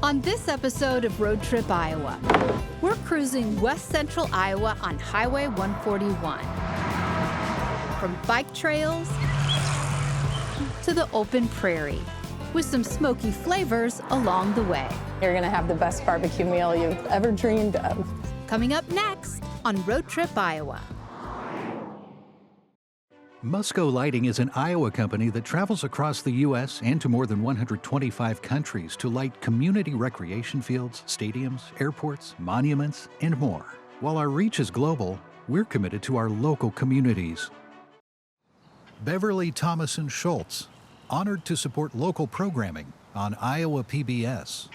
On this episode of Road Trip Iowa, we're cruising west central Iowa on Highway 141. From bike trails to the open prairie, with some smoky flavors along the way. You're gonna have the best barbecue meal you've ever dreamed of. Coming up next on Road Trip Iowa. Musco Lighting is an Iowa company that travels across the U.S. and to more than 125 countries to light community recreation fields, stadiums, airports, monuments, and more. While our reach is global, we're committed to our local communities. Beverly Thomas and Schultz, honored to support local programming on Iowa PBS.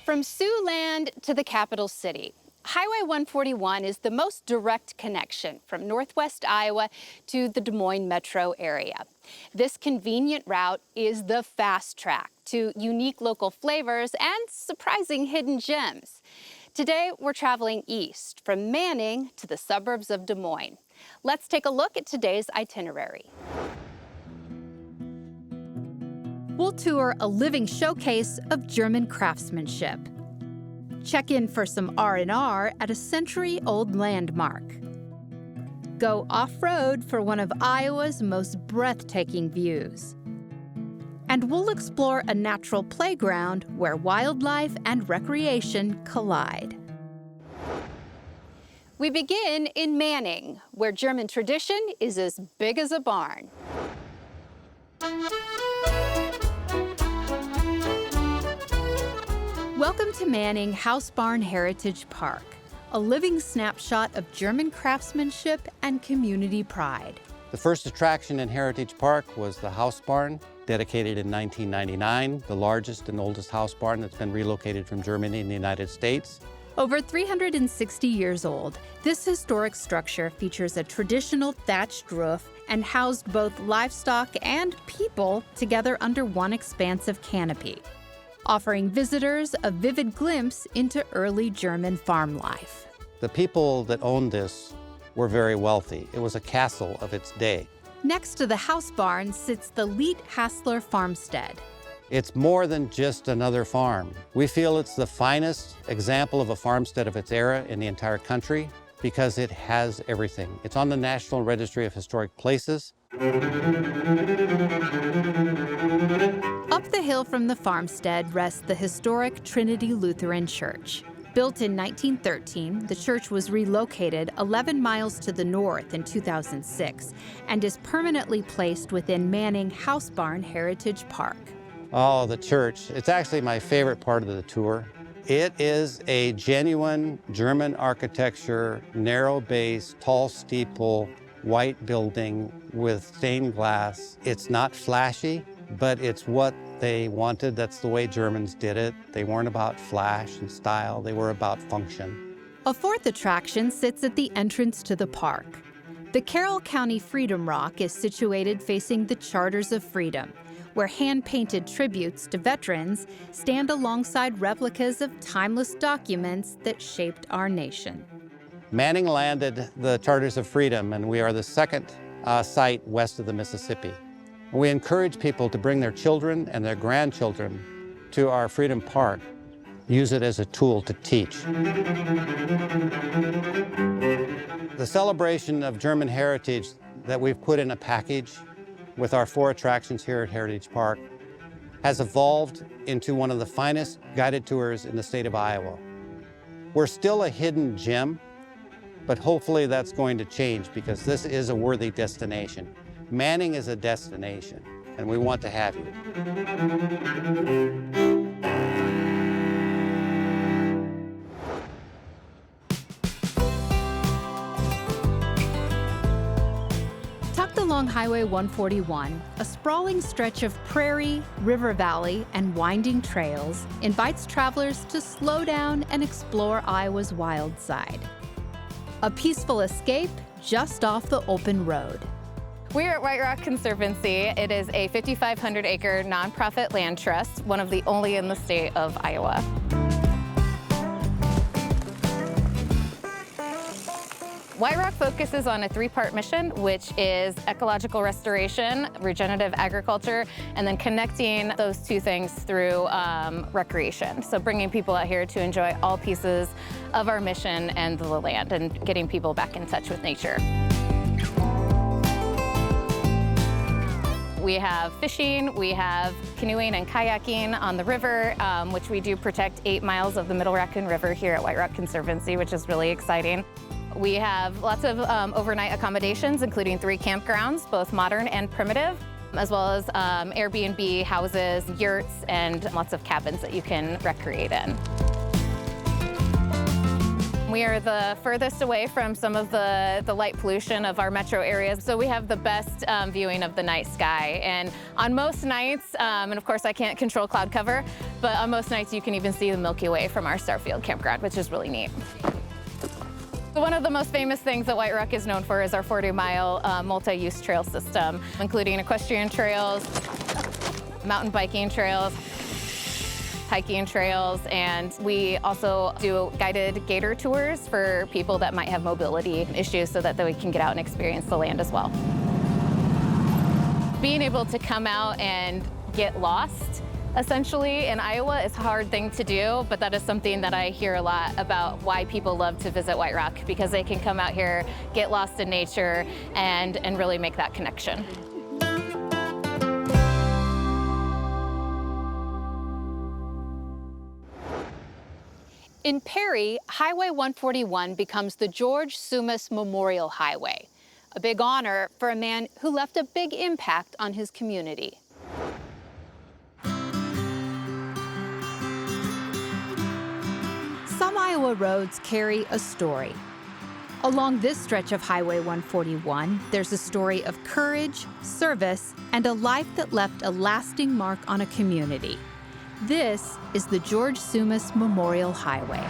From Siouxland to the capital city, Highway 141 is the most direct connection from northwest Iowa to the Des Moines metro area. This convenient route is the fast track to unique local flavors and surprising hidden gems. Today, we're traveling east from Manning to the suburbs of Des Moines. Let's take a look at today's itinerary. We'll tour a living showcase of German craftsmanship. Check in for some R&R at a century-old landmark. Go off-road for one of Iowa's most breathtaking views. And we'll explore a natural playground where wildlife and recreation collide. We begin in Manning, where German tradition is as big as a barn. Welcome to Manning House Barn Heritage Park, a living snapshot of German craftsmanship and community pride. The first attraction in Heritage Park was the house barn, dedicated in 1999, the largest and oldest house barn that's been relocated from Germany in the United States. Over 360 years old, this historic structure features a traditional thatched roof and housed both livestock and people together under one expansive canopy, offering visitors a vivid glimpse into early German farm life. The people that owned this were very wealthy. It was a castle of its day. Next to the house barn sits the Leet Hassler farmstead. It's more than just another farm. We feel it's the finest example of a farmstead of its era in the entire country because it has everything. It's on the National Registry of Historic Places. Up the hill from the farmstead rests the historic Trinity Lutheran Church. Built in 1913, the church was relocated 11 miles to the north in 2006 and is permanently placed within Manning House Barn Heritage Park. Oh, the church. It's actually my favorite part of the tour. It is a genuine German architecture, narrow base, tall steeple, white building with stained glass. It's not flashy, but it's what they wanted. That's the way Germans did it. They weren't about flash and style, they were about function. A fourth attraction sits at the entrance to the park. The Carroll County Freedom Rock is situated facing the Charters of Freedom, where hand-painted tributes to veterans stand alongside replicas of timeless documents that shaped our nation. Manning landed the Charters of Freedom, and we are the second site west of the Mississippi. We encourage people to bring their children and their grandchildren to our Freedom Park, use it as a tool to teach. The celebration of German heritage that we've put in a package with our 4 attractions here at Heritage Park has evolved into one of the finest guided tours in the state of Iowa. We're still a hidden gem, but hopefully that's going to change because this is a worthy destination. Manning is a destination, and we want to have you. Tucked along Highway 141, a sprawling stretch of prairie, river valley, and winding trails invites travelers to slow down and explore Iowa's wild side. a peaceful escape just off the open road. We're at White Rock Conservancy. It is a 5,500-acre nonprofit land trust, one of the only in the state of Iowa. White Rock focuses on a three-part mission, which is ecological restoration, regenerative agriculture, and then connecting those two things through recreation. So bringing people out here to enjoy all pieces of our mission and the land and getting people back in touch with nature. We have fishing, we have canoeing and kayaking on the river, which we do protect 8 miles of the Middle Raccoon River here at White Rock Conservancy, which is really exciting. We have lots of overnight accommodations, including 3 campgrounds, both modern and primitive, as well as Airbnb houses, yurts, and lots of cabins that you can recreate in. We are the furthest away from some of the light pollution of our metro areas, so we have the best viewing of the night sky. And on most nights, and of course I can't control cloud cover, but on most nights you can even see the Milky Way from our Starfield campground, which is really neat. One of the most famous things that White Rock is known for is our 40-mile multi-use trail system, including equestrian trails, mountain biking trails, hiking trails, and we also do guided gator tours for people that might have mobility issues so that we can get out and experience the land as well. Being able to come out and get lost essentially in Iowa is a hard thing to do, but that is something that I hear a lot about why people love to visit White Rock, because they can come out here, get lost in nature, and really make that connection. In Perry, Highway 141 becomes the George Soumas Memorial Highway, a big honor for a man who left a big impact on his community. Some Iowa roads carry a story. Along this stretch of Highway 141, there's a story of courage, service, and a life that left a lasting mark on a community. This is the George Soumas Memorial Highway.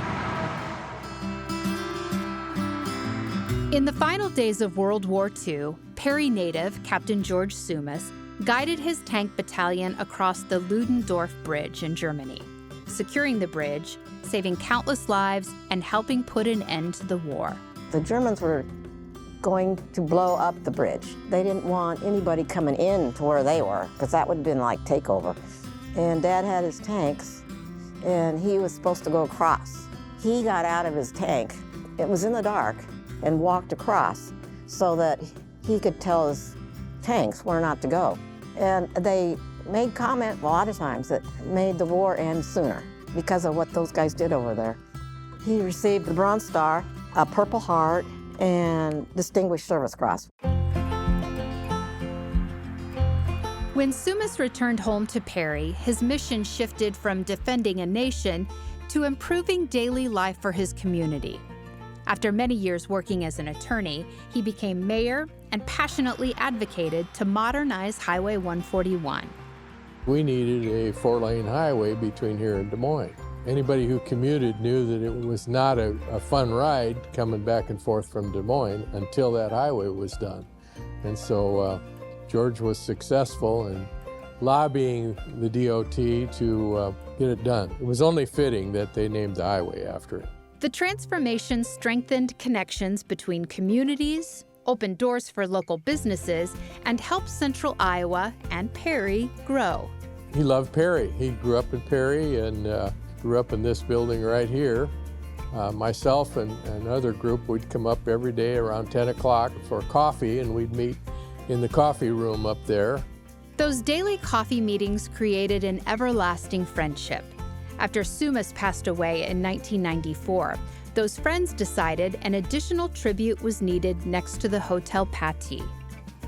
In the final days of World War II, Perry native Captain George Soumas guided his tank battalion across the Ludendorff Bridge in Germany, securing the bridge, saving countless lives, and helping put an end to the war. The Germans were going to blow up the bridge. They didn't want anybody coming in to where they were, because that would have been like takeover. And Dad had his tanks, and he was supposed to go across. He got out of his tank, it was in the dark, and walked across so that he could tell his tanks where not to go. And they made comment a lot of times that made the war end sooner because of what those guys did over there. He received the Bronze Star, a Purple Heart, and Distinguished Service Cross. When Soumas returned home to Perry, his mission shifted from defending a nation to improving daily life for his community. After many years working as an attorney, he became mayor and passionately advocated to modernize Highway 141. We needed a 4-lane highway between here and Des Moines. Anybody who commuted knew that it was not a fun ride coming back and forth from Des Moines until that highway was done. And so George was successful in lobbying the DOT to get it done. It was only fitting that they named the highway after it. The transformation strengthened connections between communities, opened doors for local businesses, and helped Central Iowa and Perry grow. He loved Perry. He grew up in Perry and grew up in this building right here. Myself and another group, we'd come up every day around 10 o'clock for coffee, and we'd meet in the coffee room up there. Those daily coffee meetings created an everlasting friendship. After Soumas passed away in 1994, those friends decided an additional tribute was needed next to the Hotel Pattee.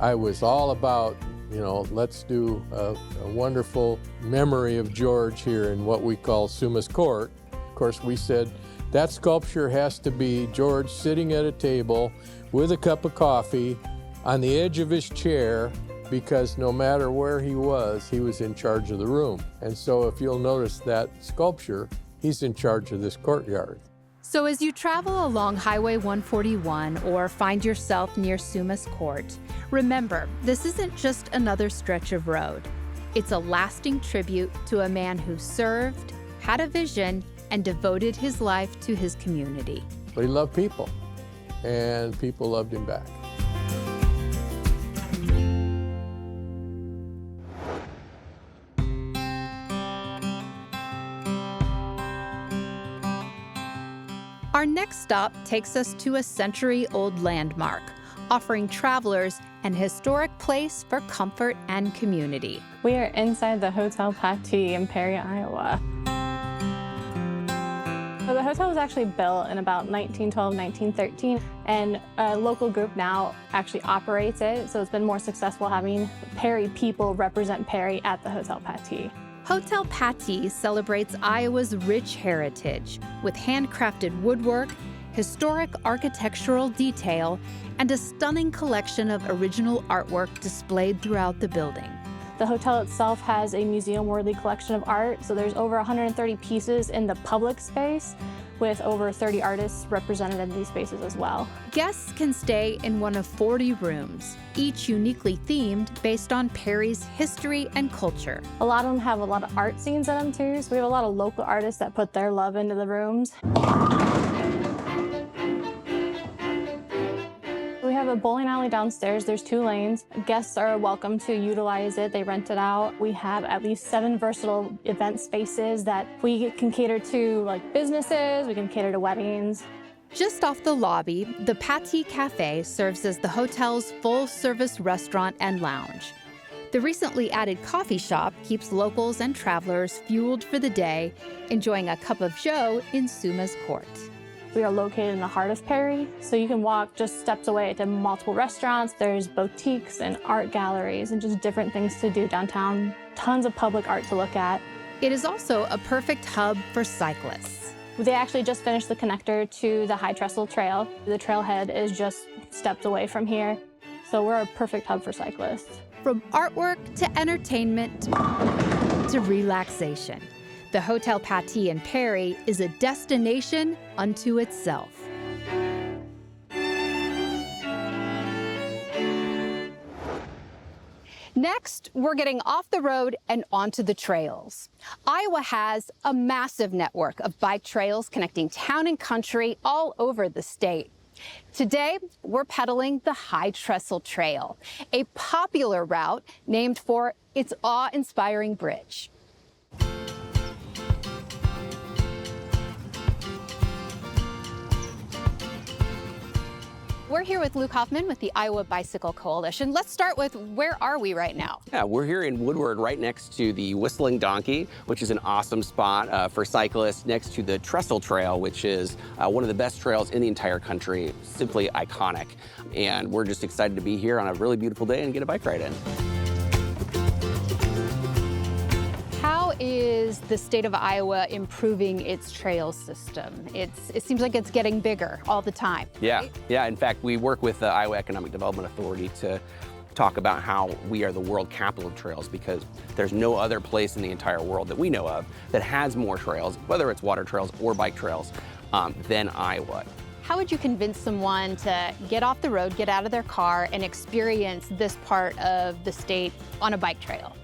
I was all about, let's do a wonderful memory of George here in what we call Soumas Court. Of course, we said that sculpture has to be George sitting at a table with a cup of coffee on the edge of his chair, because no matter where he was in charge of the room. And so if you'll notice that sculpture, he's in charge of this courtyard. So as you travel along Highway 141 or find yourself near Soumas Court, remember, this isn't just another stretch of road. It's a lasting tribute to a man who served, had a vision, and devoted his life to his community. But he loved people, and people loved him back. Our next stop takes us to a century-old landmark, offering travelers an historic place for comfort and community. We are inside the Hotel Pattee in Perry, Iowa. So the hotel was actually built in about 1912, 1913, and a local group now actually operates it, so it's been more successful having Perry people represent Perry at the Hotel Pattee. Hotel Pattee celebrates Iowa's rich heritage with handcrafted woodwork, historic architectural detail, and a stunning collection of original artwork displayed throughout the building. The hotel itself has a museum-worthy collection of art, so there's over 130 pieces in the public space, with over 30 artists represented in these spaces as well. Guests can stay in one of 40 rooms, each uniquely themed based on Perry's history and culture. A lot of them have a lot of art scenes in them too, so we have a lot of local artists that put their love into the rooms. We have a bowling alley downstairs. There's 2 lanes. Guests are welcome to utilize it. They rent it out. We have at least 7 versatile event spaces that we can cater to, like businesses. We can cater to weddings. Just off the lobby, the Pattee Cafe serves as the hotel's full-service restaurant and lounge. The recently added coffee shop keeps locals and travelers fueled for the day, enjoying a cup of joe in Soumas Court. We are located in the heart of Perry, so you can walk just steps away to multiple restaurants. There's boutiques and art galleries and just different things to do downtown. Tons of public art to look at. It is also a perfect hub for cyclists. They actually just finished the connector to the Trestle Trail. The trailhead is just steps away from here, so we're a perfect hub for cyclists. From artwork to entertainment to relaxation, the Hotel Pattee in Perry is a destination unto itself. Next, we're getting off the road and onto the trails. Iowa has a massive network of bike trails connecting town and country all over the state. Today, we're pedaling the High Trestle Trail, a popular route named for its awe-inspiring bridge. We're here with Luke Hoffman with the Iowa Bicycle Coalition. Let's start with, where are we right now? Yeah, we're here in Woodward, right next to the Whistling Donkey, which is an awesome spot for cyclists, next to the Trestle Trail, which is one of the best trails in the entire country, simply iconic. And we're just excited to be here on a really beautiful day and get a bike ride in. How is the state of Iowa improving its trail system? It seems like it's getting bigger all the time. Yeah, right? yeah. In fact, we work with the Iowa Economic Development Authority to talk about how we are the world capital of trails, because there's no other place in the entire world that we know of that has more trails, whether it's water trails or bike trails, than Iowa. How would you convince someone to get off the road, get out of their car, and experience this part of the state on a bike trail?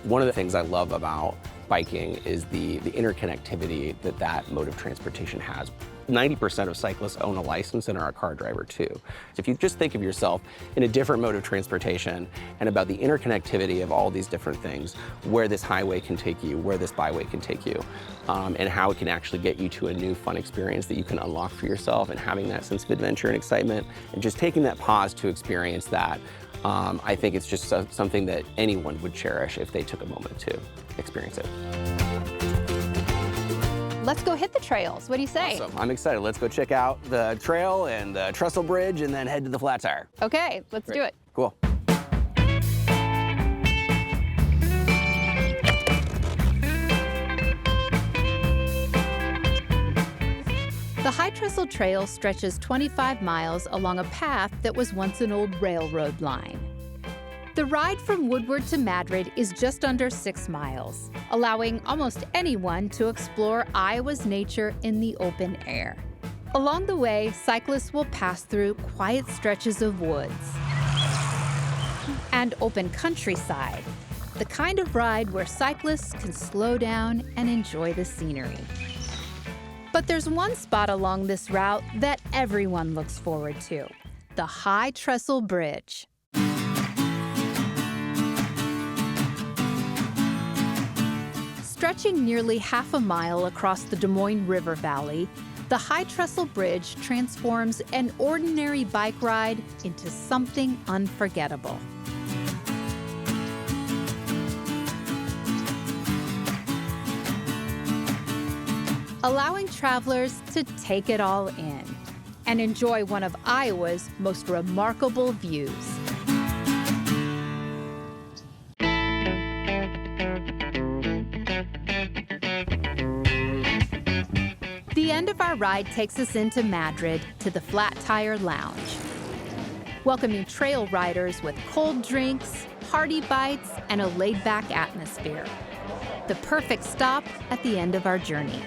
One of the things I love about biking is the interconnectivity that mode of transportation has. 90% of cyclists own a license and are a car driver too. So if you just think of yourself in a different mode of transportation and about the interconnectivity of all these different things, where this highway can take you, where this byway can take you, and how it can actually get you to a new fun experience that you can unlock for yourself, and having that sense of adventure and excitement, and just taking that pause to experience that, I think it's just something that anyone would cherish if they took a moment to experience it. Let's go hit the trails. What do you say? Awesome. I'm excited. Let's go check out the trail and the Trestle Bridge and then head to the Flat Tire. Okay, let's do it. Cool. The High Trestle Trail stretches 25 miles along a path that was once an old railroad line. The ride from Woodward to Madrid is just under 6 miles, allowing almost anyone to explore Iowa's nature in the open air. Along the way, cyclists will pass through quiet stretches of woods and open countryside, the kind of ride where cyclists can slow down and enjoy the scenery. But there's one spot along this route that everyone looks forward to, the High Trestle Bridge. Stretching nearly half a mile across the Des Moines River Valley, the High Trestle Bridge transforms an ordinary bike ride into something unforgettable. Allowing travelers to take it all in and enjoy one of Iowa's most remarkable views. The end of our ride takes us into Madrid to the Flat Tire Lounge, welcoming trail riders with cold drinks, hearty bites, and a laid-back atmosphere. The perfect stop at the end of our journey.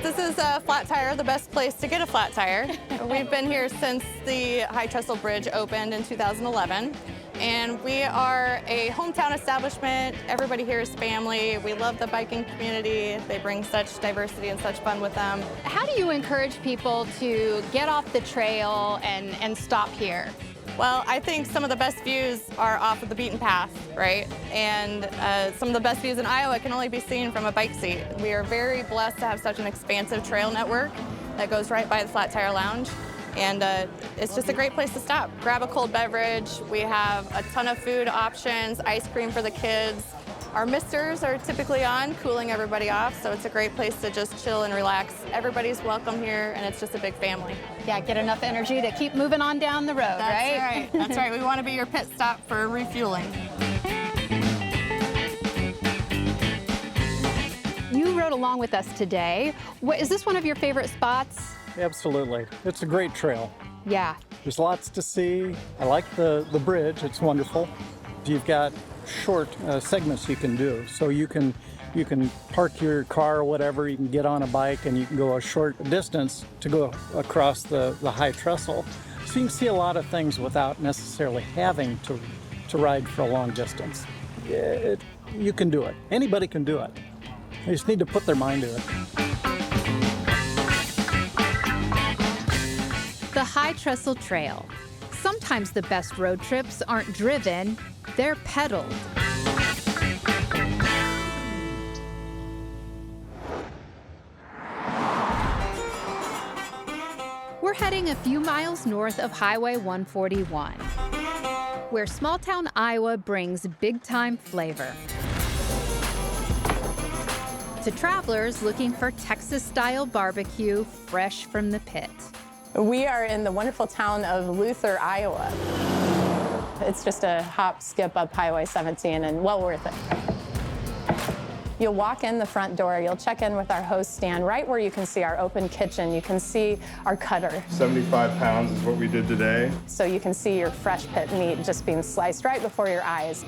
This is a Flat Tire, the best place to get a flat tire. We've been here since the High Trestle Bridge opened in 2011. And we are a hometown establishment. Everybody here is family. We love the biking community. They bring such diversity and such fun with them. How do you encourage people to get off the trail and stop here? Well, I think some of the best views are off of the beaten path, right? And some of the best views in Iowa can only be seen from a bike seat. We are very blessed to have such an expansive trail network that goes right by the Flat Tire Lounge. And it's just a great place to stop. Grab a cold beverage. We have a ton of food options, ice cream for the kids. Our misters are typically on, cooling everybody off, so it's a great place to just chill and relax. Everybody's welcome here, and it's just a big family. Yeah, get enough energy to keep moving on down the road, right? That's right. That's right. We want to be your pit stop for refueling. You rode along with us today. Is this one of your favorite spots? Absolutely. It's a great trail. Yeah. There's lots to see. I like the bridge. It's wonderful. You've got short segments you can do. So you can park your car or whatever, you can get on a bike and you can go a short distance to go across the High Trestle. So you can see a lot of things without necessarily having to ride for a long distance. You can do it. Anybody can do it. They just need to put their mind to it. The High Trestle Trail. Sometimes the best road trips aren't driven, they're pedaled. We're heading a few miles north of Highway 141, where small-town Iowa brings big-time flavor to travelers looking for Texas-style barbecue fresh from the pit. We are in the wonderful town of Luther, Iowa. It's just a hop, skip up Highway 17 and well worth it. You'll walk in the front door, you'll check in with our host stand right where you can see our open kitchen. You can see our cutter. 75 pounds is what we did today. So you can see your fresh pit meat just being sliced right before your eyes.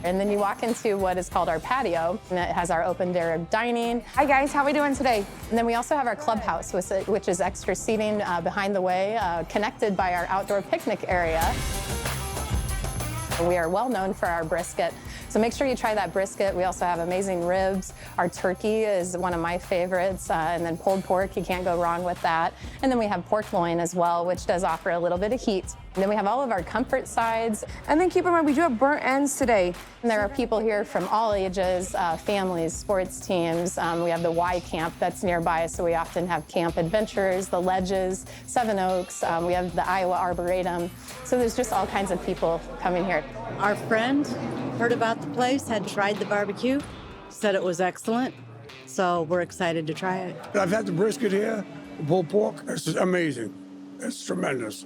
And then you walk into what is called our patio, and it has our open air dining. Hi guys, how are we doing today? And then we also have our clubhouse, which is extra seating behind the way, connected by our outdoor picnic area. We are well known for our brisket, so make sure you try that brisket. We also have amazing ribs. Our turkey is one of my favorites, and then pulled pork, you can't go wrong with that. And then we have pork loin as well, which does offer a little bit of heat. And then we have all of our comfort sides. And then keep in mind, we do have burnt ends today. And there are people here from all ages, families, sports teams. We have the Y Camp that's nearby, so we often have camp adventures, the Ledges, Seven Oaks. We have the Iowa Arboretum. So there's just all kinds of people coming here. Our friend heard about the place, had tried the barbecue, said it was excellent. So we're excited to try it. I've had the brisket here, the pulled pork. It's amazing. It's tremendous.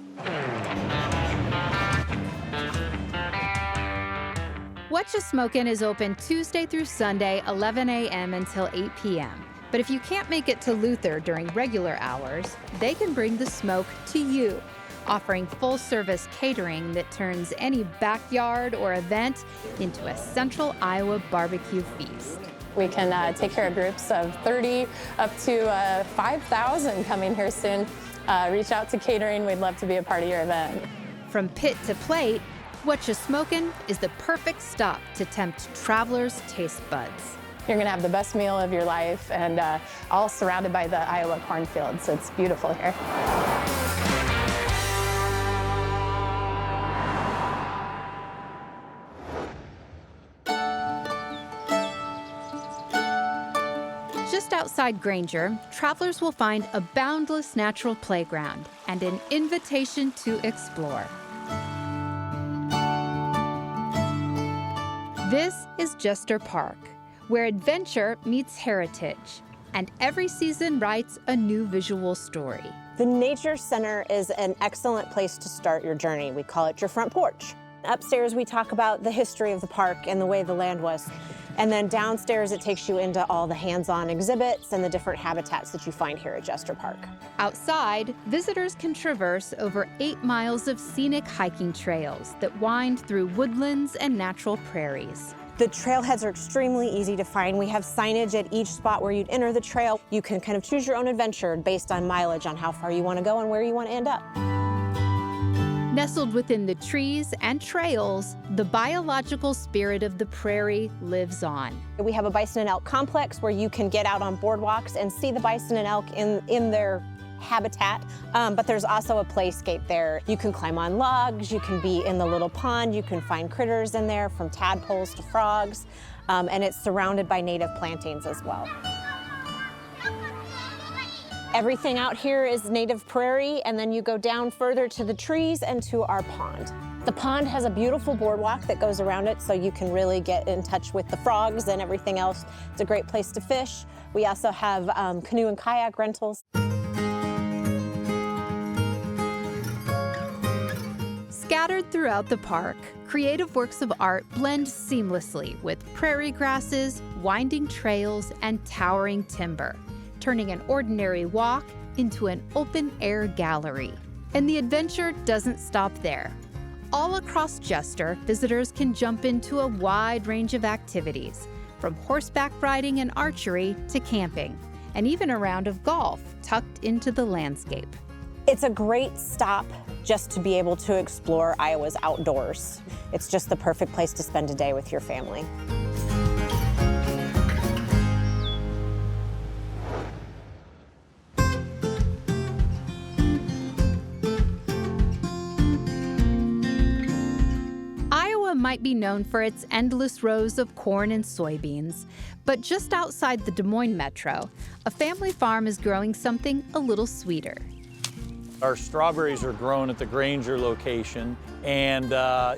What Ya Smokin' is open Tuesday through Sunday, 11 a.m. until 8 p.m. But if you can't make it to Luther during regular hours, they can bring the smoke to you, offering full-service catering that turns any backyard or event into a central Iowa barbecue feast. We can take care of groups of 30 up to 5,000 coming here soon. Reach out to catering. We'd love to be a part of your event. From pit to plate, What You Smokin' is the perfect stop to tempt travelers' taste buds. You're gonna have the best meal of your life, and all surrounded by the Iowa cornfield, so it's beautiful here. Just outside Granger, travelers will find a boundless natural playground and an invitation to explore. This is Jester Park, where adventure meets heritage, and every season writes a new visual story. The Nature Center is an excellent place to start your journey. We call it your front porch. Upstairs, we talk about the history of the park and the way the land was. And then downstairs, it takes you into all the hands-on exhibits and the different habitats that you find here at Jester Park. Outside, visitors can traverse over 8 miles of scenic hiking trails that wind through woodlands and natural prairies. The trailheads are extremely easy to find. We have signage at each spot where you'd enter the trail. You can kind of choose your own adventure based on mileage on how far you want to go and where you want to end up. Nestled within the trees and trails, the biological spirit of the prairie lives on. We have a bison and elk complex where you can get out on boardwalks and see the bison and elk in their habitat, but there's also a playscape there. You can climb on logs, you can be in the little pond, you can find critters in there from tadpoles to frogs, and it's surrounded by native plantings as well. Everything out here is native prairie, and then you go down further to the trees and to our pond. The pond has a beautiful boardwalk that goes around it, so you can really get in touch with the frogs and everything else. It's a great place to fish. We also have canoe and kayak rentals. Scattered throughout the park, creative works of art blend seamlessly with prairie grasses, winding trails, and towering timber, turning an ordinary walk into an open-air gallery. And the adventure doesn't stop there. All across Jester, visitors can jump into a wide range of activities, from horseback riding and archery to camping, and even a round of golf tucked into the landscape. It's a great stop just to be able to explore Iowa's outdoors. It's just the perfect place to spend a day with your family. Iowa might be known for its endless rows of corn and soybeans, but just outside the Des Moines metro, a family farm is growing something a little sweeter. Our strawberries are grown at the Granger location, and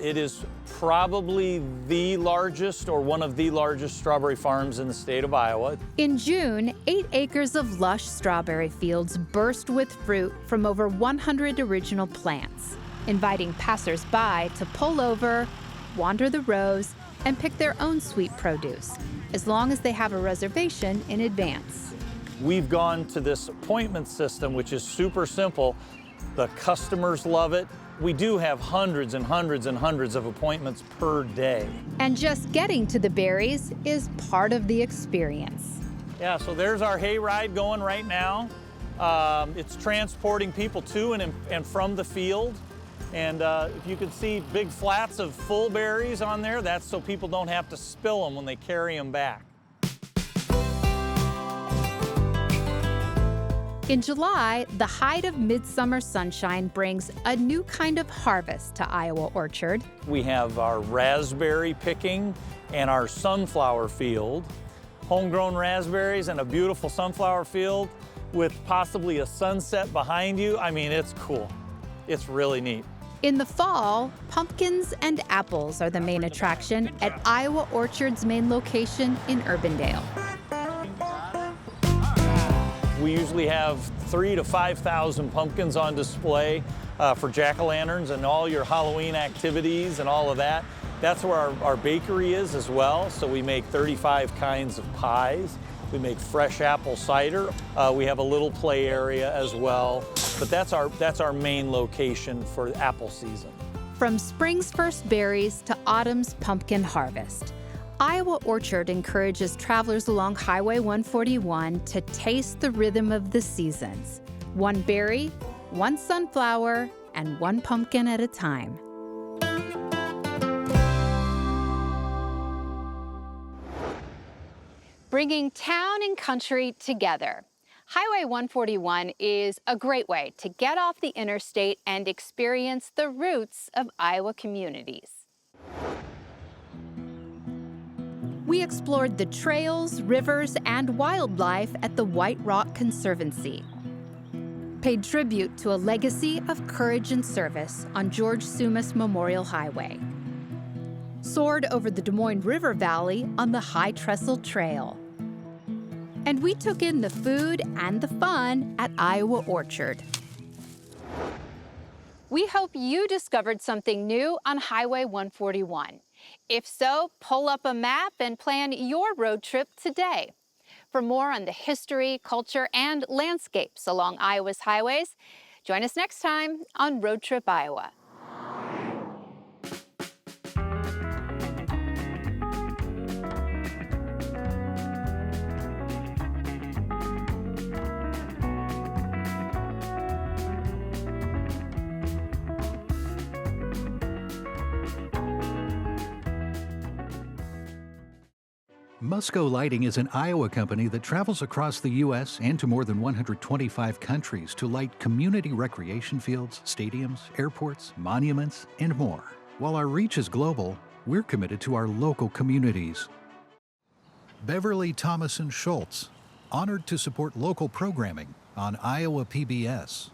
it is probably the largest or one of the largest strawberry farms in the state of Iowa. In June, 8 acres of lush strawberry fields burst with fruit from over 100 original plants, inviting passers-by to pull over, wander the rows, and pick their own sweet produce, as long as they have a reservation in advance. We've gone to this appointment system, which is super simple. The customers love it. We do have hundreds and hundreds and hundreds of appointments per day. And just getting to the berries is part of the experience. Yeah, so there's our hay ride going right now. It's transporting people to and from the field. And if you can see big flats of full berries on there, that's so people don't have to spill them when they carry them back. In July, the height of midsummer sunshine brings a new kind of harvest to Iowa Orchard. We have our raspberry picking and our sunflower field. Homegrown raspberries and a beautiful sunflower field with possibly a sunset behind you. I mean, it's cool. It's really neat. In the fall, pumpkins and apples are the main attraction at Iowa Orchard's main location in Urbandale. We usually have 3,000 to 5,000 pumpkins on display for jack-o'-lanterns and all your Halloween activities and all of that. That's where our bakery is as well. So we make 35 kinds of pies. We make fresh apple cider. We have a little play area as well. But that's our main location for apple season. From spring's first berries to autumn's pumpkin harvest, Iowa Orchard encourages travelers along Highway 141 to taste the rhythm of the seasons. One berry, one sunflower, and one pumpkin at a time. Bringing town and country together. Highway 141 is a great way to get off the interstate and experience the roots of Iowa communities. We explored the trails, rivers, and wildlife at the White Rock Conservancy. Paid tribute to a legacy of courage and service on George Soumas Memorial Highway. Soared over the Des Moines River Valley on the High Trestle Trail. And we took in the food and the fun at Iowa Orchard. We hope you discovered something new on Highway 141. If so, pull up a map and plan your road trip today. For more on the history, culture, and landscapes along Iowa's highways, join us next time on Road Trip Iowa. Musco Lighting is an Iowa company that travels across the U.S. and to more than 125 countries to light community recreation fields, stadiums, airports, monuments, and more. While our reach is global, we're committed to our local communities. Beverly Thomason Schultz, honored to support local programming on Iowa PBS.